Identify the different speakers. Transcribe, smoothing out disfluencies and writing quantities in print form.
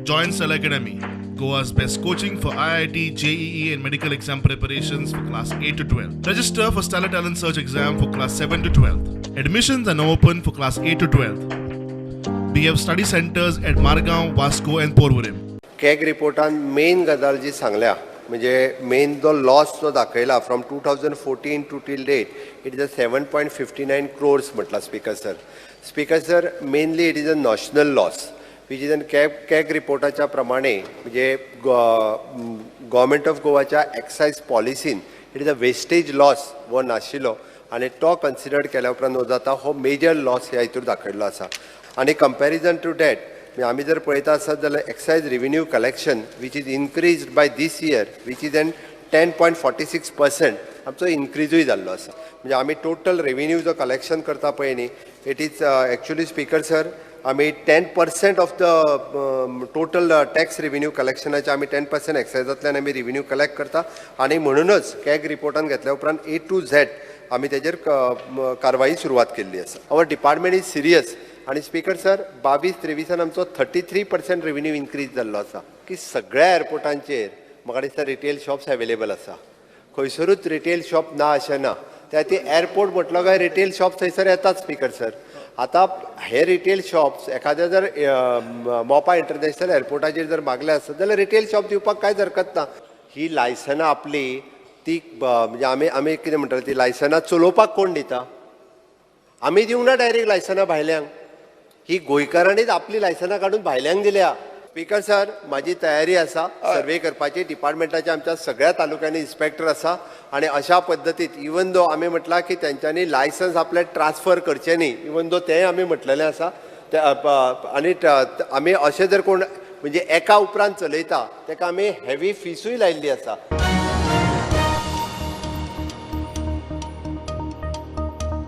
Speaker 1: Join Cell Academy, Goa's best coaching for IIT, JEE, and medical exam preparations for class 8 to 12. Register for Stellar Talent Search exam for class 7 to 12. Admissions are now open for class 8 to 12. We have study centers at Margao, Vasco, and Porvorim.
Speaker 2: CAG रिपोर्टान main गजाल जी सांगल्या म्हणजे main जो loss जो दाखयला from 2014 to till date it is a 7.59 crores म्हटला speaker sir mainly it is a national loss which is an CAG रिपोर्टाच्या प्रमाणे म्हणजे गव्हर्मेंट ऑफ गोवाच्या एक्सायज पॉलिसीन it is a wastage loss वो नाशिल्लो आनी तो कन्सिडर केल्या उपरांत हो जाता हो मेजर लॉस ह्या हितूर दाखयल्लो आसा आनी कंपॅरिजन टू डॅट आम्ही जर पळयता आसत जाल्यार excise revenue collection which is increased by this year which is an 10.46% आमचो इनक्रीजूय जाल्लो आसा म्हणजे आमी टोटल रेव्हेन्यू जो कलेक्शन करता पळय न्ही it is actually speaker sir आमी 10% of the total tax revenue कलेक्शनाचे आमी 10% एक्सायजांतल्यान आमी रेव्हेन्यू कलेक्ट करता आनी म्हणूनच कॅग रिपोर्टान घेतल्या उपरांत A to Z आमी तेजेर कारवाई सुरवात केल्ली आसा आवर डिपार्टमेंट इज सिरियस आणि स्पीकर सर 22-23 आमचो 33% रेव्हेन्यू इनक्रीज जाल्लो आसा की सगळ्या एअरपोर्टांचेर म्हाका दिसता रिटेल शॉप्स अवेलेबल आसा खंयसरूच रिटेल शॉप ना अशें ना त्या ती एअरपोर्ट म्हटलो काय रिटेल शॉप थंयसर येतात स्पीकर सर आता हे रिटेल शॉप्स एखाद्या जर मोपा इंटरनॅशनल एअरपोर्टाचेर जर मागले आसत जाल्यार रिटेल शॉप दिवपाक कांयच हरकत ना ही लायसनां आपली ती म्हणजे आमी कितें म्हणटा ती लायसनां चलोवपाक कोण दिता आमी दिवंक ना डायरेक्ट लायसनां भायल्यांक ही गोंयकारांनीच आपली लायसनां काढून भायल्यांक दिल्या स्पीकर सर माझी तयारी आसा सर्वे करपाची डिपार्टमेंटाचे आमच्या सगळ्या तालुक्यांनी इन्स्पेक्टर आसा आणि अशा पद्दतीत इवन दो आमी म्हटला की तेंच्यांनी लायसन्स आपले ट्रान्सफर करचे न्ही इवन दो तें आमी म्हटलेलें आसा आनी आमी अशें जर कोण म्हणजे एका उपरांत चलयता ताका आमी हेवी फीसूय लायिल्ली आसा